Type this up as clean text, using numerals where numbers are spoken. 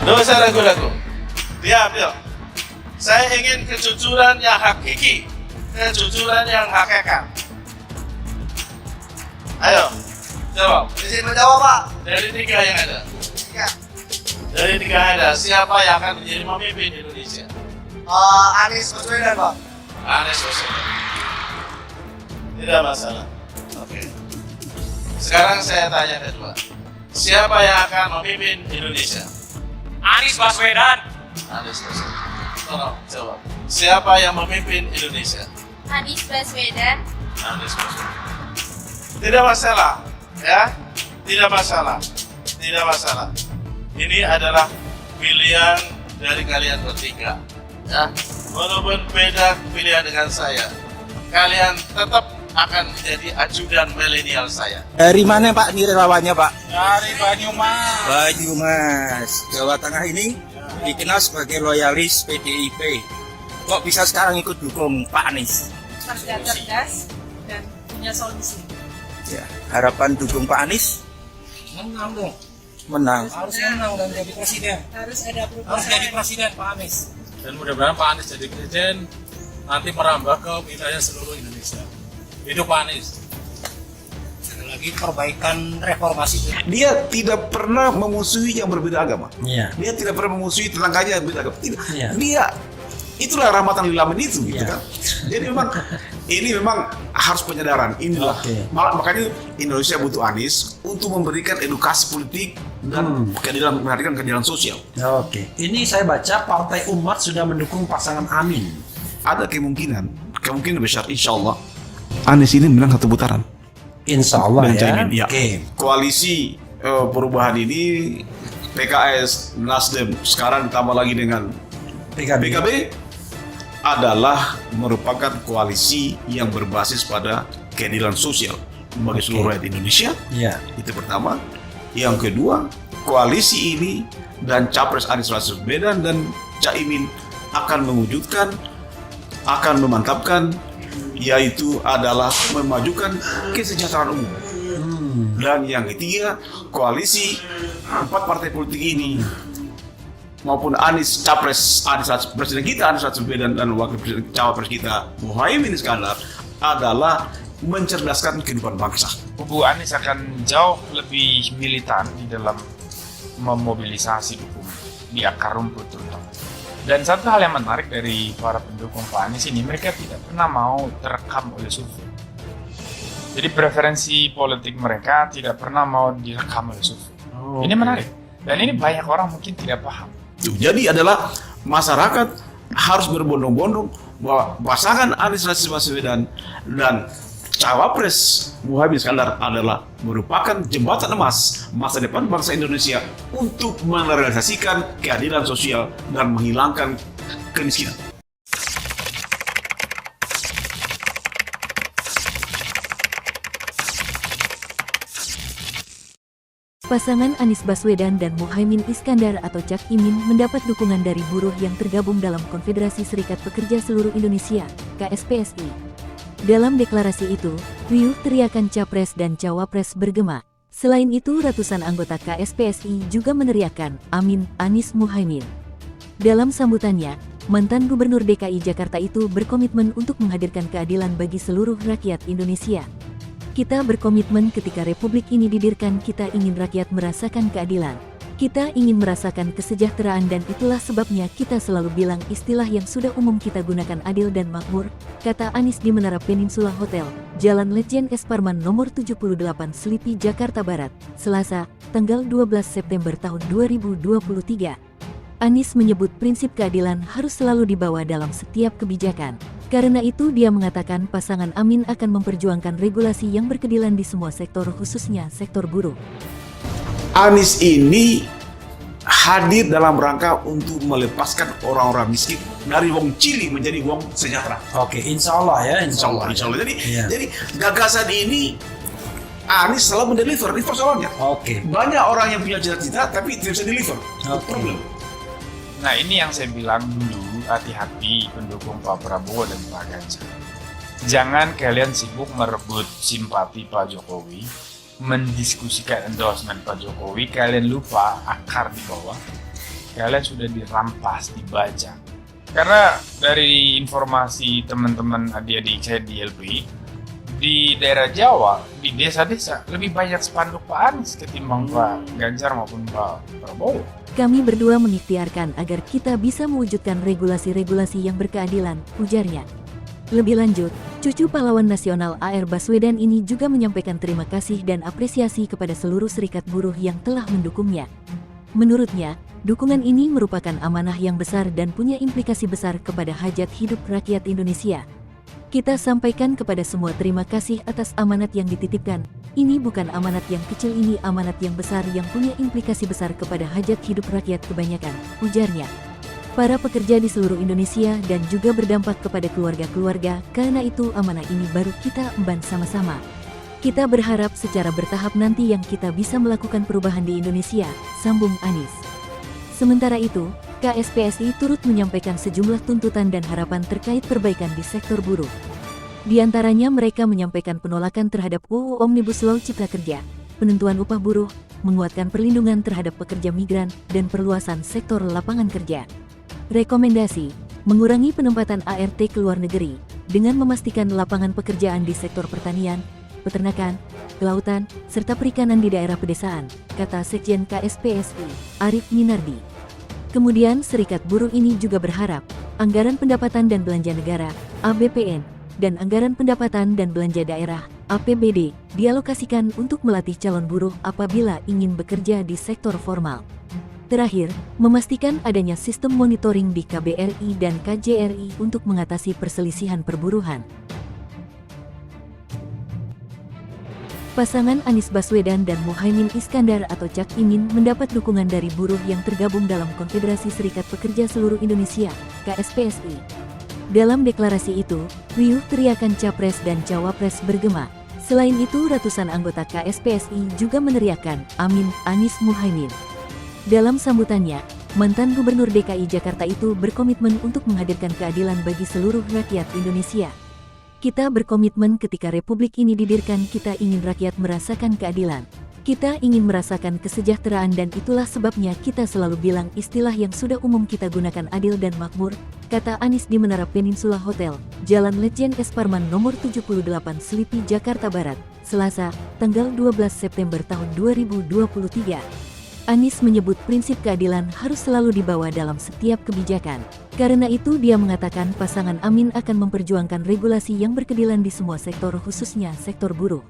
Nggak usah ragu-ragu. Diam. Saya ingin kejujuran yang hakiki, kejujuran yang hakikat. Ayo, jawab. Izin menjawab, Pak. Dari 3 yang ada. Ya. Dari 3 yang ada, siapa yang akan menjadi pemimpin Indonesia? Anies Baswedan, Pak. Anies Baswedan. Tidak masalah. Oke. Sekarang saya tanya kedua. Siapa yang akan memimpin Indonesia? Anies Baswedan. Anies Baswedan. Tolong jawab. Siapa yang memimpin Indonesia? Anies Baswedan. Anies Baswedan. Tidak masalah, ya. Tidak masalah. Ini adalah pilihan dari kalian bertiga, ya. Walaupun beda pilihan dengan saya, kalian tetap akan menjadi ajudan milenial saya. Dari mana Pak ini relawannya Pak? Dari Banyumas. Banyumas, Jawa Tengah ini dikenal sebagai loyalis PDIP. Kok bisa sekarang ikut dukung Pak Anies? Kerja cerdas dan punya solusi. Ya, harapan dukung Pak Anies? Menang dong. Menang. Harus menang dan jadi presiden. Harus ada perubahan. Harus jadi presiden Pak Anies. Dan mudah-mudahan Pak Anies jadi presiden nanti merambah ke wilayah seluruh Indonesia. Itu Pak Anies. Sekali lagi perbaikan reformasi. Dia tidak pernah memusuhi yang berbeda agama. Iya. Dia tidak pernah memusuhi tetangganya yang berbeda agama. Tidak. Iya. Dia itulah rahmatan lil alamin itu, gitu Iya. kan. Jadi memang ini memang harus penyadaran. Inilah Oke. makanya Indonesia butuh Anies untuk memberikan edukasi politik dan keadilan, menghadirkan keadilan sosial. Oke, ini saya baca Partai Umat sudah mendukung pasangan Amin. Ada kemungkinan besar, insya Allah Anies ini menang satu putaran. Insya Allah Dan ya. Caimin, ya. Oke. Koalisi perubahan ini PKS, Nasdem, sekarang ditambah lagi dengan PKB adalah merupakan koalisi yang berbasis pada keadilan sosial bagi seluruh rakyat Indonesia. Iya. Itu pertama. Yang kedua, koalisi ini dan Capres Anies Baswedan dan Caimin akan mewujudkan, akan memantapkan, yaitu adalah memajukan kesejahteraan umum. Dan yang ketiga, koalisi 4 partai politik ini maupun Anies Capres, Presiden kita Anies Baswedan dan Wakil Presiden Cawapres kita Muhaimin Iskandar adalah mencerdaskan kehidupan bangsa. Kubu Anies akan jauh lebih militan di dalam memobilisasi dukungan di akar rumput terutama. Dan satu hal yang menarik dari para pendukung Pak Anies ini, mereka tidak pernah mau terekam oleh survei. Jadi preferensi politik mereka tidak pernah mau direkam oleh survei. Ini menarik. Dan ini banyak orang mungkin tidak paham. Jadi adalah masyarakat harus berbondong-bondong bahwa pasangan Anies Baswedan dan Cawapres Muhaimin Iskandar adalah merupakan jembatan emas masa depan bangsa Indonesia untuk merealisasikan keadilan sosial dan menghilangkan kemiskinan. Pasangan Anies Baswedan dan Muhaimin Iskandar atau Cak Imin mendapat dukungan dari buruh yang tergabung dalam Konfederasi Serikat Pekerja Seluruh Indonesia, KSPSI. Dalam deklarasi itu, riuh teriakan Capres dan Cawapres bergema. Selain itu, ratusan anggota KSPSI juga meneriakkan Amin, Anies Muhaimin. Dalam sambutannya, mantan Gubernur DKI Jakarta itu berkomitmen untuk menghadirkan keadilan bagi seluruh rakyat Indonesia. Kita berkomitmen ketika Republik ini didirikan, kita ingin rakyat merasakan keadilan. Kita ingin merasakan kesejahteraan dan itulah sebabnya kita selalu bilang istilah yang sudah umum kita gunakan adil dan makmur, kata Anies di Menara Peninsula Hotel, Jalan Lejen S. Parman nomor 78 Selipi, Jakarta Barat, Selasa, tanggal 12 September tahun 2023. Anies menyebut prinsip keadilan harus selalu dibawa dalam setiap kebijakan. Karena itu dia mengatakan pasangan Amin akan memperjuangkan regulasi yang berkeadilan di semua sektor khususnya sektor buruh. Anies ini hadir dalam rangka untuk melepaskan orang-orang miskin dari wong cili menjadi wong sejahtera. Oke, insya Allah ya. Insya Allah. Jadi, Iya. jadi gagasan ini Anies selalu mendeliver, ini persoalannya. Oke. Banyak orang yang punya cita-cita tapi tidak bisa deliver. Oke. Problem. Nah ini yang saya bilang dulu, hati-hati pendukung Pak Prabowo dan Pak Ganjar. Jangan kalian sibuk merebut simpati Pak Jokowi, mendiskusikan endorsement Pak Jokowi, kalian lupa akar di bawah. sekalian sudah dirampas, dibaca. Karena dari informasi teman-teman adik-adik saya di LPI, di daerah Jawa, di desa-desa lebih banyak spanduk Pak Anies ketimbang Pak Ganjar maupun Pak Prabowo. Kami berdua mengikhtiarkan agar kita bisa mewujudkan regulasi-regulasi yang berkeadilan, ujarnya. Lebih lanjut, cucu pahlawan nasional AR Baswedan ini juga menyampaikan terima kasih dan apresiasi kepada seluruh serikat buruh yang telah mendukungnya. Menurutnya, dukungan ini merupakan amanah yang besar dan punya implikasi besar kepada hajat hidup rakyat Indonesia. Kita sampaikan kepada semua terima kasih atas amanat yang dititipkan. Ini bukan amanat yang kecil, ini amanat yang besar yang punya implikasi besar kepada hajat hidup rakyat kebanyakan, ujarnya. Para pekerja di seluruh Indonesia dan juga berdampak kepada keluarga-keluarga, karena itu amanah ini baru kita emban sama-sama. Kita berharap secara bertahap nanti yang kita bisa melakukan perubahan di Indonesia, sambung Anies. Sementara itu, KSPSI turut menyampaikan sejumlah tuntutan dan harapan terkait perbaikan di sektor buruh. Di antaranya mereka menyampaikan penolakan terhadap UU Omnibus Law Cipta Kerja, penentuan upah buruh, menguatkan perlindungan terhadap pekerja migran, dan perluasan sektor lapangan kerja. Rekomendasi, mengurangi penempatan ART ke luar negeri, dengan memastikan lapangan pekerjaan di sektor pertanian, peternakan, kelautan, serta perikanan di daerah pedesaan, kata Sekjen KSPSI, Arief Minardi. Kemudian serikat buruh ini juga berharap, anggaran pendapatan dan belanja negara, ABPN, dan anggaran pendapatan dan belanja daerah, APBD, dialokasikan untuk melatih calon buruh apabila ingin bekerja di sektor formal. Terakhir, memastikan adanya sistem monitoring di KBRI dan KJRI untuk mengatasi perselisihan perburuhan. Pasangan Anies Baswedan dan Muhaimin Iskandar atau Cak Imin mendapat dukungan dari buruh yang tergabung dalam Konfederasi Serikat Pekerja Seluruh Indonesia, KSPSI. Dalam deklarasi itu, riuh teriakan Capres dan Cawapres bergema. Selain itu, ratusan anggota KSPSI juga meneriakan, Amin, Anies Muhaimin. Dalam sambutannya, mantan Gubernur DKI Jakarta itu berkomitmen untuk menghadirkan keadilan bagi seluruh rakyat Indonesia. Kita berkomitmen ketika Republik ini didirikan, kita ingin rakyat merasakan keadilan. Kita ingin merasakan kesejahteraan dan itulah sebabnya kita selalu bilang istilah yang sudah umum kita gunakan adil dan makmur, kata Anies di Menara Peninsula Hotel, Jalan Letjen S. Parman nomor 78 Selipi, Jakarta Barat, Selasa, tanggal 12 September tahun 2023. Anies menyebut prinsip keadilan harus selalu dibawa dalam setiap kebijakan. Karena itu dia mengatakan pasangan Amin akan memperjuangkan regulasi yang berkeadilan di semua sektor khususnya sektor buruh.